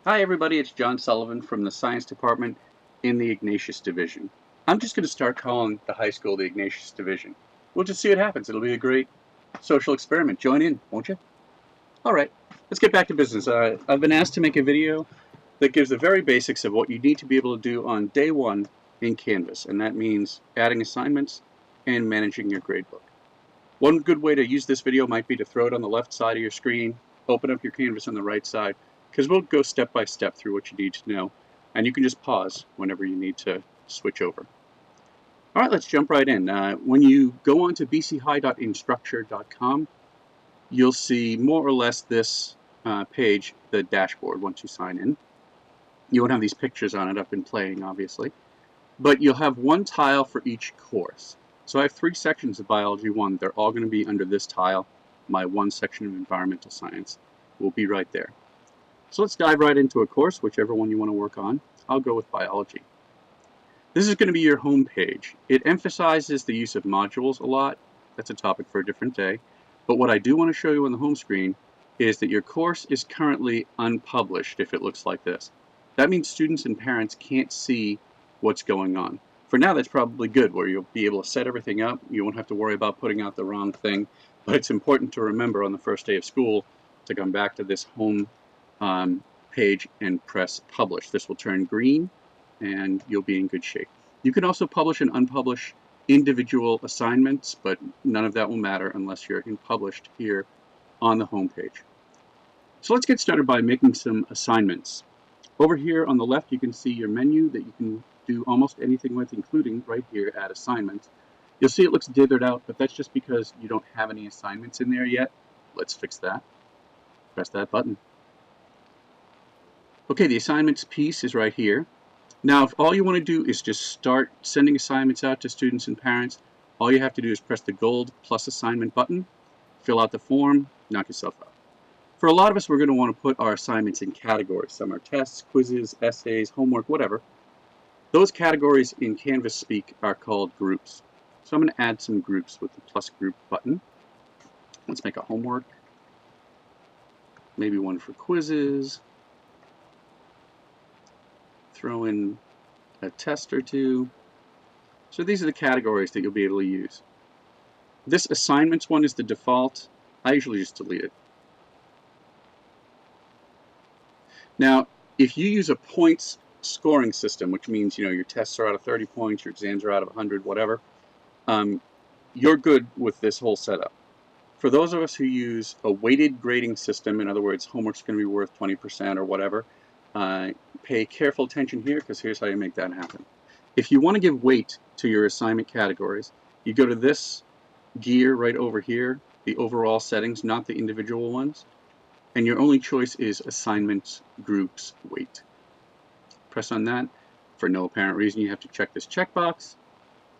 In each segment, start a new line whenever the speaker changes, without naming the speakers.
Hi everybody, it's John Sullivan from the Science Department in the Ignatius Division. I'm just going to start calling the high school the Ignatius Division. We'll just see what happens. It'll be a great social experiment. Join in, won't you? Alright, let's get back to business. I've been asked to make a video that gives the very basics of what you need to be able to do on day one in Canvas, and that means adding assignments and managing your gradebook. One good way to use this video might be to throw it on the left side of your screen, open up your Canvas on the right side, because we'll go step by step through what you need to know, and you can just pause whenever you need to switch over. All right, let's jump right in. When you go on to bchigh.instructure.com, you'll see more or less this page, the dashboard, once you sign in. You won't have these pictures on it. I've been playing, obviously. But you'll have one tile for each course. So I have 3 sections of Biology 1. They're all going to be under this tile. My one section of Environmental Science will be right there. So let's dive right into a course, whichever one you want to work on. I'll go with Biology. This is going to be your home page. It emphasizes the use of modules a lot. That's a topic for a different day. But what I do want to show you on the home screen is that your course is currently unpublished if it looks like this. That means students and parents can't see what's going on. For now, that's probably good, where you'll be able to set everything up. You won't have to worry about putting out the wrong thing. But it's important to remember on the first day of school to come back to this home page and press publish. This will turn green and you'll be in good shape. You can also publish and unpublish individual assignments, but none of that will matter unless you're in published here on the home page. So let's get started by making some assignments. Over here on the left, you can see your menu that you can do almost anything with, including right here, add assignments. You'll see it looks dithered out, but that's just because you don't have any assignments in there yet. Let's fix that. Press that button. Okay, the assignments piece is right here. Now, if all you want to do is just start sending assignments out to students and parents, all you have to do is press the gold plus assignment button, fill out the form, knock yourself out. For a lot of us, we're going to want to put our assignments in categories. Some are tests, quizzes, essays, homework, whatever. Those categories in Canvas speak are called groups. So I'm going to add some groups with the plus group button. Let's make a homework. Maybe one for quizzes. Throw in a test or two. So these are the categories that you'll be able to use. This assignments one is the default. I usually just delete it. Now, if you use a points scoring system, which means your tests are out of 30 points, your exams are out of 100, whatever, you're good with this whole setup. For those of us who use a weighted grading system, in other words, homework's going to be worth 20% or whatever, pay careful attention here, because here's how you make that happen. If you want to give weight to your assignment categories, you go to this gear right over here, the overall settings, not the individual ones, and your only choice is assignments, groups, weight. Press on that. For no apparent reason, you have to check this checkbox,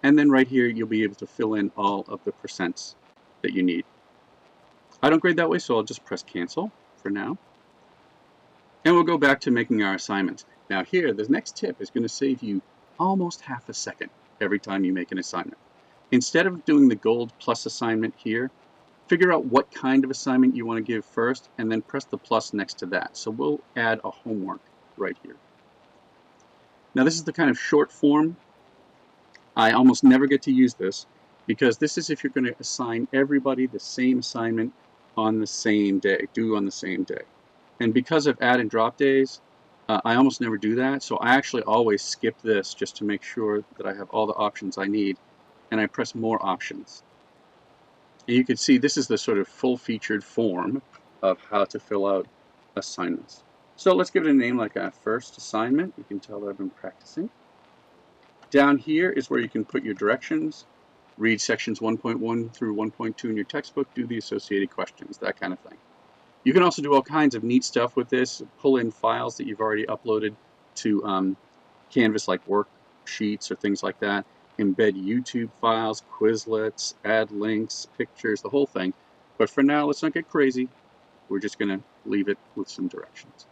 and then right here you'll be able to fill in all of the percents that you need. I don't grade that way, so I'll just press cancel for now. And we'll go back to making our assignments. Now here, the next tip is going to save you almost half a second every time you make an assignment. Instead of doing the gold plus assignment here, figure out what kind of assignment you want to give first, and then press the plus next to that. So we'll add a homework right here. Now this is the kind of short form. I almost never get to use this, because this is if you're going to assign everybody the same assignment on the same day, due on the same day. And because of add and drop days, I almost never do that, so I actually always skip this just to make sure that I have all the options I need, and I press more options. And you can see this is the sort of full-featured form of how to fill out assignments. So let's give it a name like a first assignment. You can tell that I've been practicing. Down here is where you can put your directions, read sections 1.1 through 1.2 in your textbook, do the associated questions, that kind of thing. You can also do all kinds of neat stuff with this, pull in files that you've already uploaded to Canvas, like worksheets or things like that, embed YouTube files, Quizlets, add links, pictures, the whole thing. But for now, let's not get crazy. We're just going to leave it with some directions.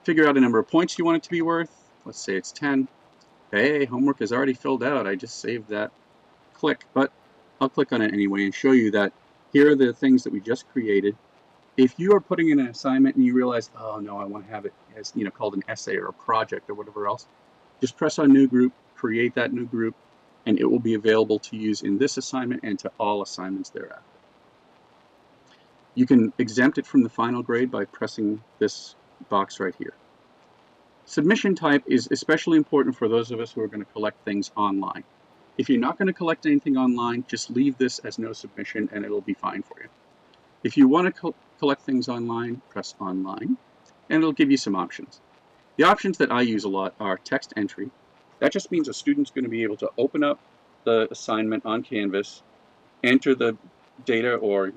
Figure out a number of points you want it to be worth. Let's say it's 10. Hey, homework is already filled out. I just saved that click, but I'll click on it anyway and show you that here are the things that we just created. If you are putting in an assignment and you realize, oh no, I want to have it as, called an essay or a project or whatever else, just press on new group, create that new group, and it will be available to use in this assignment and to all assignments thereafter. You can exempt it from the final grade by pressing this box right here. Submission type is especially important for those of us who are going to collect things online. If you're not going to collect anything online, just leave this as no submission and it'll be fine for you. If you want to collect things online, press online, and it'll give you some options. The options that I use a lot are text entry. That just means a student's going to be able to open up the assignment on Canvas, enter the data, or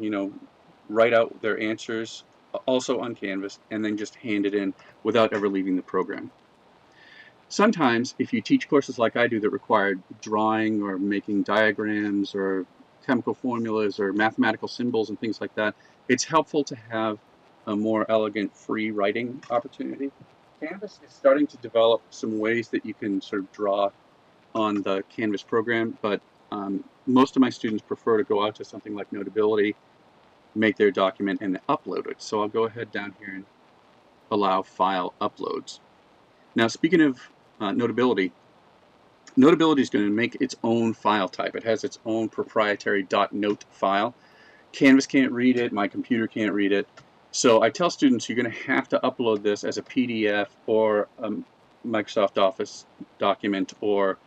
write out their answers also on Canvas, and then just hand it in without ever leaving the program. Sometimes, if you teach courses like I do that require drawing or making diagrams or chemical formulas or mathematical symbols and things like that, it's helpful to have a more elegant free writing opportunity. Canvas is starting to develop some ways that you can sort of draw on the Canvas program, but most of my students prefer to go out to something like Notability, make their document, and upload it. So I'll go ahead down here and allow file uploads. Now, speaking of Notability, Notability is going to make its own file type. It has its own proprietary .note file. Canvas can't read it, my computer can't read it. So I tell students you're going to have to upload this as a PDF or a Microsoft Office document or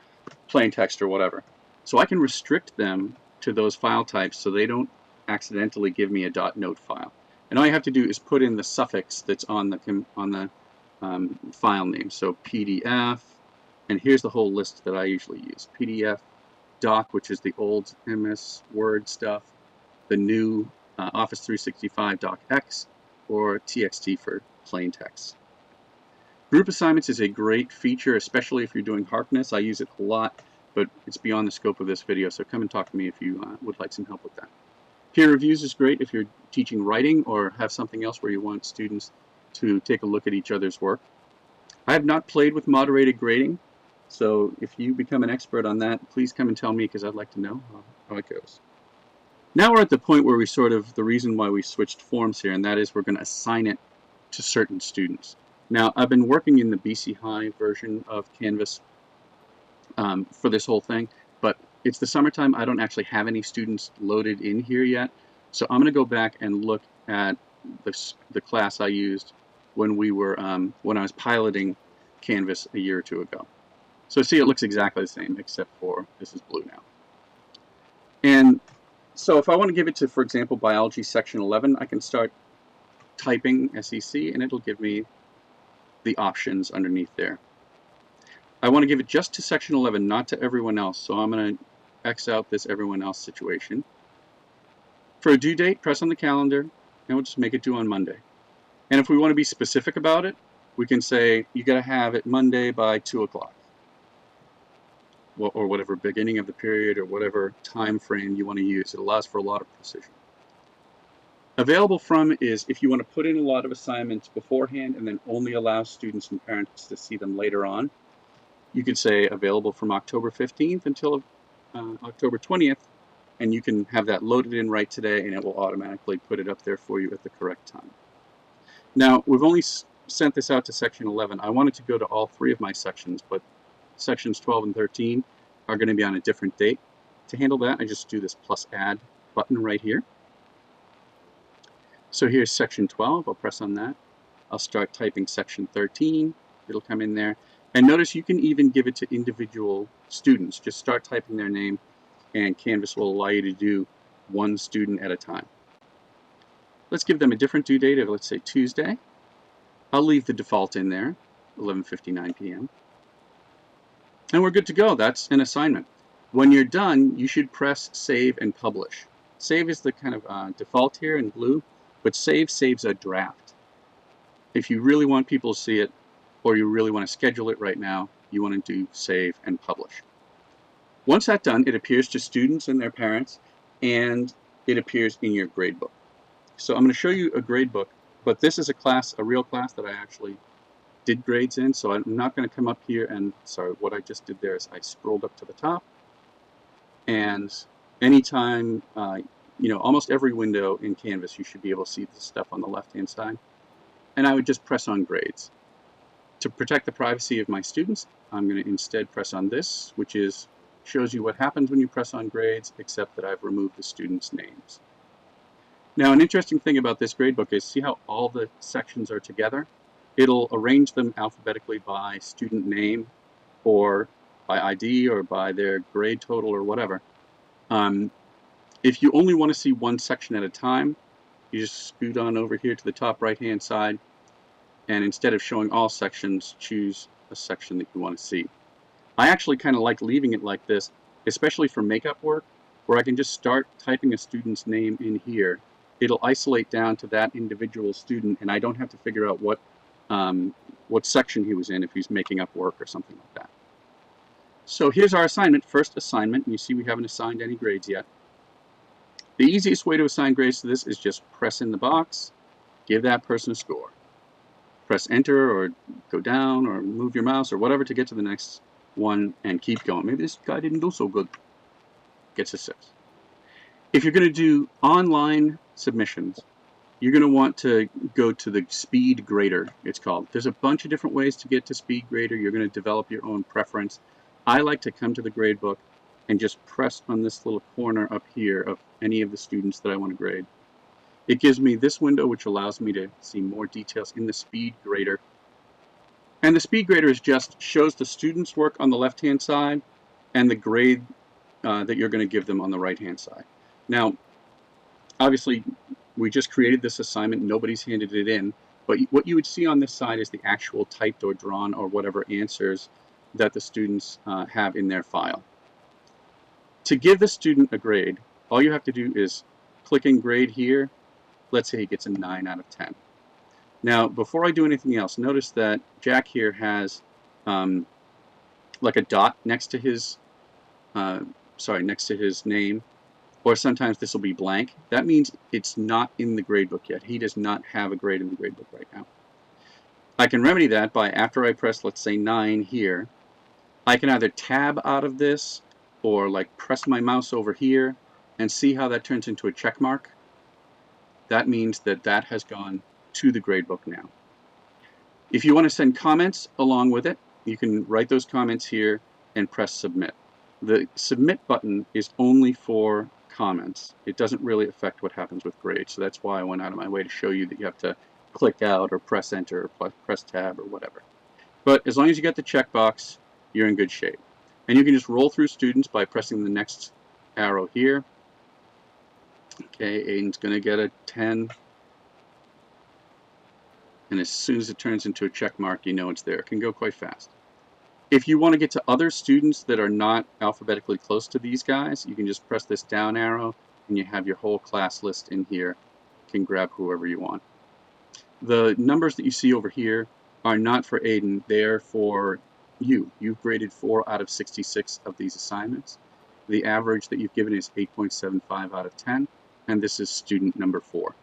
plain text or whatever. So I can restrict them to those file types so they don't accidentally give me a .note file. And all you have to do is put in the suffix that's on the file name. So PDF, and here's the whole list that I usually use. PDF, doc, which is the old MS Word stuff, the new Office 365 docx, or TXT for plain text. Group assignments is a great feature, especially if you're doing Harkness. I use it a lot, but it's beyond the scope of this video, so come and talk to me if you would like some help with that. Peer reviews is great if you're teaching writing or have something else where you want students to take a look at each other's work. I have not played with moderated grading, so if you become an expert on that, please come and tell me because I'd like to know how it goes. Now we're at the point where the reason why we switched forms here, and that is we're going to assign it to certain students. Now, I've been working in the BC High version of Canvas for this whole thing, but it's the summertime. I don't actually have any students loaded in here yet, so I'm going to go back and look at the class I used when I was piloting Canvas a year or two ago. So see, it looks exactly the same, except for this is blue now. And so if I want to give it to, for example, Biology Section 11, I can start typing SEC, and it'll give me the options underneath there. I want to give it just to Section 11, not to everyone else, so I'm going to X out this everyone else situation. For a due date, press on the calendar, and we'll just make it due on Monday. And if we want to be specific about it, we can say, you got to have it Monday by 2 o'clock. Or whatever beginning of the period or whatever time frame you want to use. It allows for a lot of precision. Available from is if you want to put in a lot of assignments beforehand and then only allow students and parents to see them later on. You could say available from October 15th until October 20th, and you can have that loaded in right today and it will automatically put it up there for you at the correct time. Now, we've only sent this out to Section 11. I wanted to go to all 3 of my sections, but Sections 12 and 13 are going to be on a different date. To handle that, I just do this +add button right here. So here's Section 12. I'll press on that. I'll start typing Section 13. It'll come in there. And notice you can even give it to individual students. Just start typing their name, and Canvas will allow you to do one student at a time. Let's give them a different due date of, let's say, Tuesday. I'll leave the default in there, 11:59 p.m. And we're good to go. That's an assignment. When you're done, you should press Save and Publish. Save is the kind of default here in blue, but Save saves a draft. If you really want people to see it, or you really want to schedule it right now, you want to do Save and Publish. Once that's done, it appears to students and their parents, and it appears in your gradebook. So I'm going to show you a gradebook, but this is a real class that I actually did grades in, so I'm not going to come up here and, sorry, what I just did there is I scrolled up to the top, and anytime almost every window in Canvas, you should be able to see the stuff on the left-hand side. And I would just press on grades. To protect the privacy of my students, I'm going to instead press on this, which shows you what happens when you press on grades, except that I've removed the students' names. Now, an interesting thing about this gradebook is, see how all the sections are together? It'll arrange them alphabetically by student name or by ID or by their grade total or whatever. If you only want to see one section at a time, you just scoot on over here to the top right-hand side, and instead of showing all sections, choose a section that you want to see. I actually kind of like leaving it like this, especially for makeup work, where I can just start typing a student's name in here. It'll isolate down to that individual student, and I don't have to figure out what section he was in if he's making up work or something like that. So here's our assignment, first assignment, and you see we haven't assigned any grades yet. The easiest way to assign grades to this is just press in the box, give that person a score. Press enter or go down or move your mouse or whatever to get to the next one and keep going. Maybe this guy didn't do so good. Gets a 6. If you're going to do online submissions, you're going to want to go to the Speed Grader, it's called. There's a bunch of different ways to get to Speed Grader. You're going to develop your own preference. I like to come to the gradebook and just press on this little corner up here of any of the students that I want to grade. It gives me this window, which allows me to see more details in the Speed Grader. And the Speed Grader just shows the students' work on the left-hand side and the grade that you're going to give them on the right-hand side. Now, obviously, we just created this assignment. Nobody's handed it in. But what you would see on this side is the actual typed or drawn or whatever answers that the students have in their file. To give the student a grade, all you have to do is click in grade here. Let's say he gets a 9 out of 10. Now, before I do anything else, notice that Jack here has like a dot next to his, next to his name, or sometimes this will be blank. That means it's not in the gradebook yet. He does not have a grade in the gradebook right now. I can remedy that by, after I press, let's say 9 here, I can either tab out of this or like press my mouse over here and see how that turns into a check mark. That means that that has gone to the gradebook now. If you want to send comments along with it, you can write those comments here and press submit. The submit button is only for comments. It doesn't really affect what happens with grades. So that's why I went out of my way to show you that you have to click out or press enter or press tab or whatever. But as long as you get the checkbox, you're in good shape. And you can just roll through students by pressing the next arrow here. Okay, Aiden's going to get a 10. And as soon as it turns into a check mark, you know it's there. It can go quite fast. If you want to get to other students that are not alphabetically close to these guys, you can just press this down arrow and you have your whole class list in here. You can grab whoever you want. The numbers that you see over here are not for Aiden. They're for you. You've graded 4 out of 66 of these assignments. The average that you've given is 8.75 out of 10, and this is student number 4.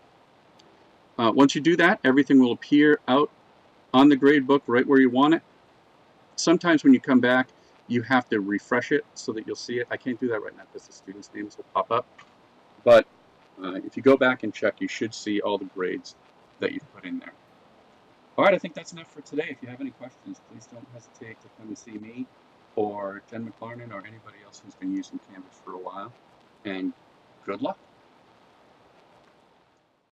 Once you do that, everything will appear out on the gradebook right where you want it. Sometimes when you come back, you have to refresh it so that you'll see it. I can't do that right now because the students' names will pop up. But if you go back and check, you should see all the grades that you've put in there. All right, I think that's enough for today. If you have any questions, please don't hesitate to come and see me or Jen McLarnon or anybody else who's been using Canvas for a while. And good luck.